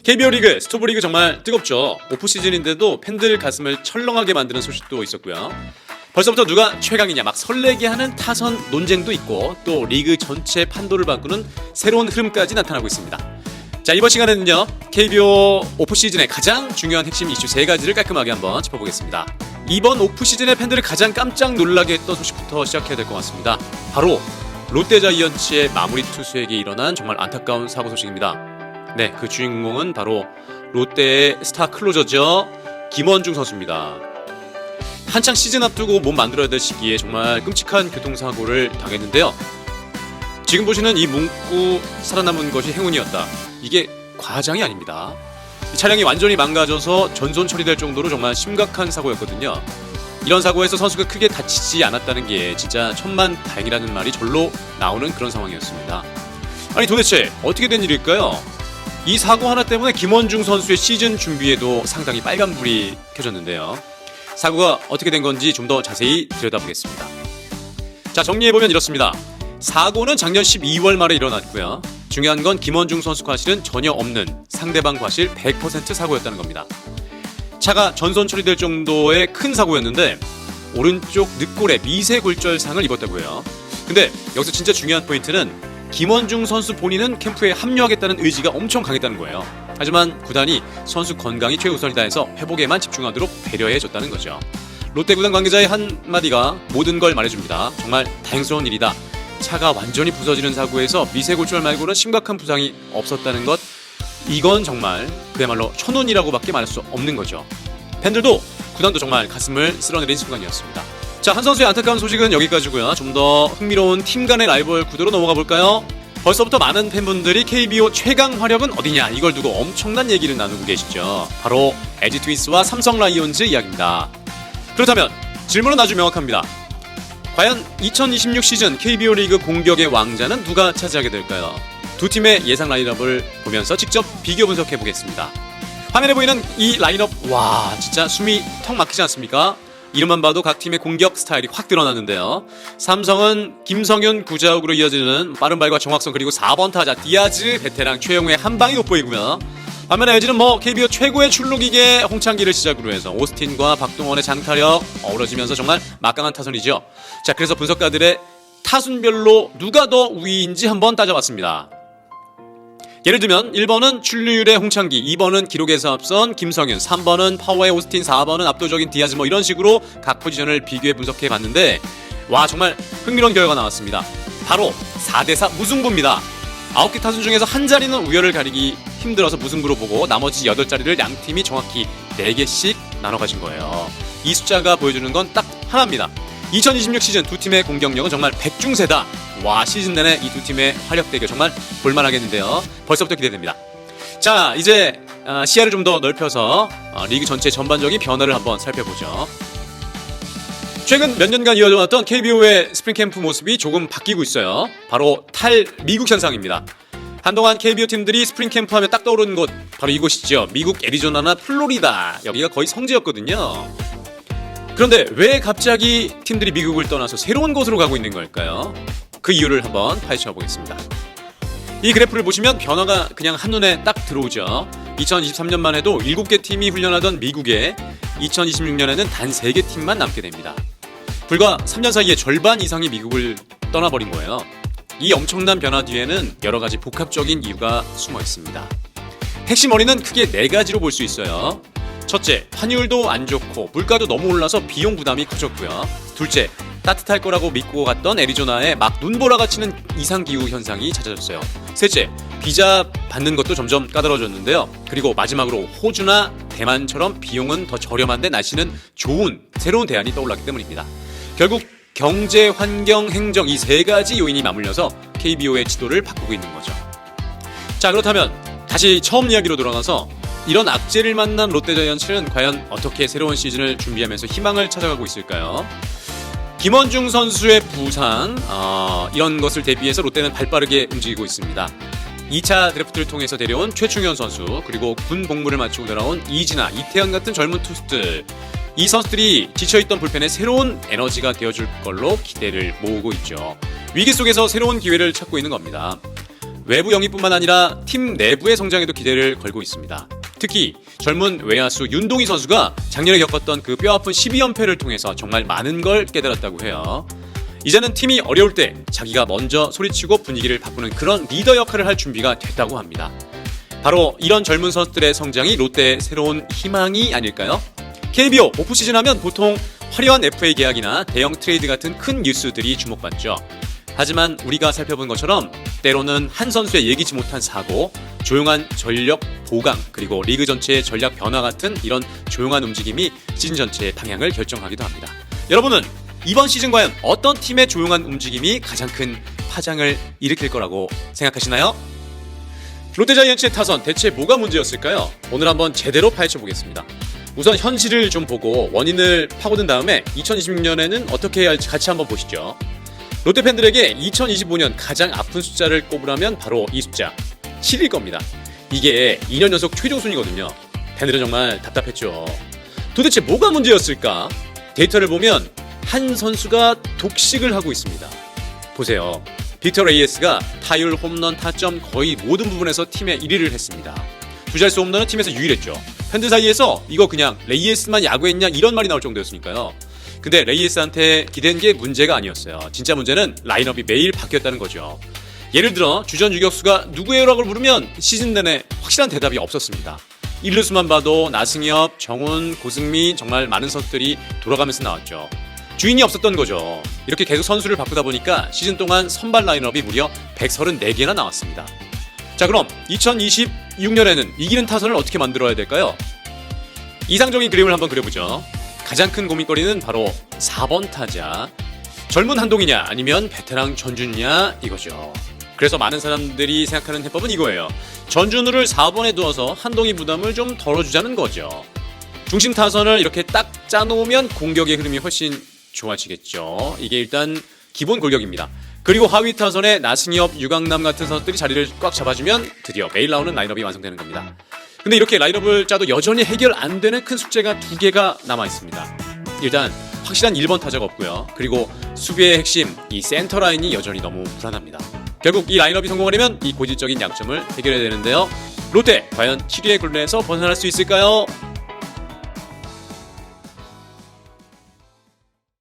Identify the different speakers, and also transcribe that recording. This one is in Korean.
Speaker 1: KBO 리그, 스토브 리그 정말 뜨겁죠. 오프 시즌인데도 팬들 가슴을 철렁하게 만드는 소식도 있었고요. 벌써부터 누가 최강이냐 막 설레게 하는 타선 논쟁도 있고 또 리그 전체 판도를 바꾸는 새로운 흐름까지 나타나고 있습니다. 자, 이번 시간에는요 KBO 오프 시즌의 가장 중요한 핵심 이슈 3가지를 깔끔하게 한번 짚어보겠습니다. 이번 오프 시즌의 팬들을 가장 깜짝 놀라게 했던 소식부터 시작해야 될 것 같습니다. 바로 롯데자이언츠의 마무리 투수에게 일어난 정말 안타까운 사고 소식입니다. 네, 그 주인공은 바로 롯데의 스타 클로저죠. 김원중 선수입니다. 한창 시즌 앞두고 몸 만들어야 될 시기에 정말 끔찍한 교통사고를 당했는데요. 지금 보시는 이 문구 살아남은 것이 행운이었다. 이게 과장이 아닙니다. 이 차량이 완전히 망가져서 전손 처리될 정도로 정말 심각한 사고였거든요. 이런 사고에서 선수가 크게 다치지 않았다는 게 진짜 천만다행이라는 말이 절로 나오는 그런 상황이었습니다. 아니 도대체 어떻게 된 일일까요? 이 사고 하나 때문에 김원중 선수의 시즌 준비에도 상당히 빨간불이 켜졌는데요. 사고가 어떻게 된 건지 좀 더 자세히 들여다보겠습니다. 자, 정리해보면 이렇습니다. 사고는 작년 12월 말에 일어났고요. 중요한 건 김원중 선수 과실은 전혀 없는 상대방 과실 100% 사고였다는 겁니다. 차가 전손 처리될 정도의 큰 사고였는데 오른쪽 늑골에 미세골절상을 입었다고 해요. 근데 여기서 진짜 중요한 포인트는 김원중 선수 본인은 캠프에 합류하겠다는 의지가 엄청 강했다는 거예요. 하지만 구단이 선수 건강이 최우선이다 해서 회복에만 집중하도록 배려해줬다는 거죠. 롯데구단 관계자의 한마디가 모든 걸 말해줍니다. 정말 다행스러운 일이다. 차가 완전히 부서지는 사고에서 미세골절 말고는 심각한 부상이 없었다는 것, 이건 정말 그야말로 천운이라고밖에 말할 수 없는 거죠. 팬들도 구단도 정말 가슴을 쓸어내린 순간이었습니다. 자, 한 선수의 안타까운 소식은 여기까지고요. 좀 더 흥미로운 팀 간의 라이벌 구도로 넘어가 볼까요? 벌써부터 많은 팬분들이 KBO 최강 화력은 어디냐 이걸 두고 엄청난 얘기를 나누고 계시죠. 바로 LG 트윈스와 삼성 라이온즈 이야기입니다. 그렇다면 질문은 아주 명확합니다. 과연 2026 시즌 KBO 리그 공격의 왕자는 누가 차지하게 될까요? 두 팀의 예상 라인업을 보면서 직접 비교 분석해 보겠습니다. 화면에 보이는 이 라인업, 와 진짜 숨이 턱 막히지 않습니까? 이름만 봐도 각 팀의 공격 스타일이 확 드러나는데요. 삼성은 김성윤, 구자욱으로 이어지는 빠른 발과 정확성, 그리고 4번 타자 디아즈, 베테랑 최영우의 한 방이 돋보이고요. 반면에 LG는 KBO 최고의 출루기계 홍창기를 시작으로 해서 오스틴과 박동원의 장타력 어우러지면서 정말 막강한 타선이죠. 자, 그래서 분석가들의 타순별로 누가 더 우위인지 한번 따져봤습니다. 예를 들면 1번은 출루율의 홍창기, 2번은 기록에서 앞선 김성윤, 3번은 파워의 오스틴, 4번은 압도적인 디아즈, 이런 식으로 각 포지션을 비교해 분석해 봤는데 와 정말 흥미로운 결과가 나왔습니다. 바로 4대4 무승부입니다. 9개 타순 중에서 한 자리는 우열을 가리기 힘들어서 무승부로 보고 나머지 8자리를 양 팀이 정확히 4개씩 나눠 가진 거예요. 이 숫자가 보여주는 건 딱 하나입니다. 2026 시즌 두 팀의 공격력은 정말 백중세다. 와, 시즌 내내 이 두 팀의 화력 대결 정말 볼만하겠는데요. 벌써부터 기대됩니다. 자, 이제 시야를 좀 더 넓혀서 리그 전체 전반적인 변화를 한번 살펴보죠. 최근 몇 년간 이어져왔던 KBO의 스프링 캠프 모습이 조금 바뀌고 있어요. 바로 탈미국 현상입니다. 한동안 KBO 팀들이 스프링 캠프 하면 딱 떠오르는 곳 바로 이곳이죠. 미국 애리조나나 플로리다. 여기가 거의 성지였거든요. 그런데 왜 갑자기 팀들이 미국을 떠나서 새로운 곳으로 가고 있는 걸까요? 그 이유를 한번 파헤쳐 보겠습니다. 이 그래프를 보시면 변화가 그냥 한눈에 딱 들어오죠. 2023년만 해도 7개 팀이 훈련하던 미국에 2026년에는 단 3개 팀만 남게 됩니다. 불과 3년 사이에 절반 이상이 미국을 떠나버린 거예요. 이 엄청난 변화 뒤에는 여러 가지 복합적인 이유가 숨어 있습니다. 핵심 원인은 크게 4가지로 볼 수 있어요. 첫째, 환율도 안 좋고 물가도 너무 올라서 비용 부담이 커졌고요. 둘째, 따뜻할 거라고 믿고 갔던 애리조나에 막 눈보라가 치는 이상기후 현상이 잦아졌어요. 셋째, 비자 받는 것도 점점 까다로워졌는데요. 그리고 마지막으로 호주나 대만처럼 비용은 더 저렴한데 날씨는 좋은 새로운 대안이 떠올랐기 때문입니다. 결국 경제, 환경, 행정 이 3가지 요인이 맞물려서 KBO의 지도를 바꾸고 있는 거죠. 자, 그렇다면 다시 처음 이야기로 돌아가서 이런 악재를 만난 롯데자이언츠는 과연 어떻게 새로운 시즌을 준비하면서 희망을 찾아가고 있을까요? 김원중 선수의 부상, 이런 것을 대비해서 롯데는 발빠르게 움직이고 있습니다. 2차 드래프트를 통해서 데려온 최충현 선수, 그리고 군 복무를 마치고 돌아온 이진아, 이태현 같은 젊은 투수들, 이 선수들이 지쳐있던 불펜에 새로운 에너지가 되어줄 걸로 기대를 모으고 있죠. 위기 속에서 새로운 기회를 찾고 있는 겁니다. 외부 영입뿐만 아니라 팀 내부의 성장에도 기대를 걸고 있습니다. 특히 젊은 외야수 윤동희 선수가 작년에 겪었던 그 뼈아픈 12연패를 통해서 정말 많은 걸 깨달았다고 해요. 이제는 팀이 어려울 때 자기가 먼저 소리치고 분위기를 바꾸는 그런 리더 역할을 할 준비가 됐다고 합니다. 바로 이런 젊은 선수들의 성장이 롯데의 새로운 희망이 아닐까요? KBO 오프시즌 하면 보통 화려한 FA 계약이나 대형 트레이드 같은 큰 뉴스들이 주목받죠. 하지만 우리가 살펴본 것처럼 때로는 한 선수의 예기치 못한 사고, 조용한 전력 보강, 그리고 리그 전체의 전략 변화 같은 이런 조용한 움직임이 시즌 전체의 방향을 결정하기도 합니다. 여러분은 이번 시즌 과연 어떤 팀의 조용한 움직임이 가장 큰 파장을 일으킬 거라고 생각하시나요? 롯데자이언츠의 타선 대체 뭐가 문제였을까요? 오늘 한번 제대로 파헤쳐 보겠습니다. 우선 현실을 좀 보고 원인을 파고든 다음에 2026년에는 어떻게 해야 할지 같이 한번 보시죠. 롯데 팬들에게 2025년 가장 아픈 숫자를 꼽으라면 바로 이 숫자 7일 겁니다. 이게 2년 연속 최종 순위거든요. 팬들은 정말 답답했죠. 도대체 뭐가 문제였을까? 데이터를 보면 한 선수가 독식을 하고 있습니다. 보세요. 빅터 레이에스가 타율, 홈런, 타점 거의 모든 부분에서 팀의 1위를 했습니다. 두 자릿수 홈런은 팀에서 유일했죠. 팬들 사이에서 이거 그냥 레이에스만 야구했냐 이런 말이 나올 정도였으니까요. 근데 레이에스한테 기댄 게 문제가 아니었어요. 진짜 문제는 라인업이 매일 바뀌었다는 거죠. 예를 들어 주전 유격수가 누구예요라고 물으면 시즌 내내 확실한 대답이 없었습니다. 1루수만 봐도 나승엽, 정훈, 고승민 정말 많은 선수들이 돌아가면서 나왔죠. 주인이 없었던 거죠. 이렇게 계속 선수를 바꾸다 보니까 시즌 동안 선발 라인업이 무려 134개나 나왔습니다. 자, 그럼 2026년에는 이기는 타선을 어떻게 만들어야 될까요? 이상적인 그림을 한번 그려보죠. 가장 큰 고민거리는 바로 4번 타자. 젊은 한동이냐 아니면 베테랑 전준이냐 이거죠. 그래서 많은 사람들이 생각하는 해법은 이거예요. 전준우를 4번에 두어서 한동희 부담을 좀 덜어주자는 거죠. 중심 타선을 이렇게 딱 짜놓으면 공격의 흐름이 훨씬 좋아지겠죠. 이게 일단 기본 골격입니다. 그리고 하위 타선에 나승엽, 유강남 같은 선수들이 자리를 꽉 잡아주면 드디어 매일 나오는 라인업이 완성되는 겁니다. 근데 이렇게 라인업을 짜도 여전히 해결 안 되는 큰 숙제가 2개가 남아 있습니다. 일단 확실한 1번 타자가 없고요. 그리고 수비의 핵심 이 센터 라인이 여전히 너무 불안합니다. 결국 이 라인업이 성공하려면 이 고질적인 약점을 해결해야 되는데요. 롯데 과연 7위의 굴레에서 벗어날 수 있을까요?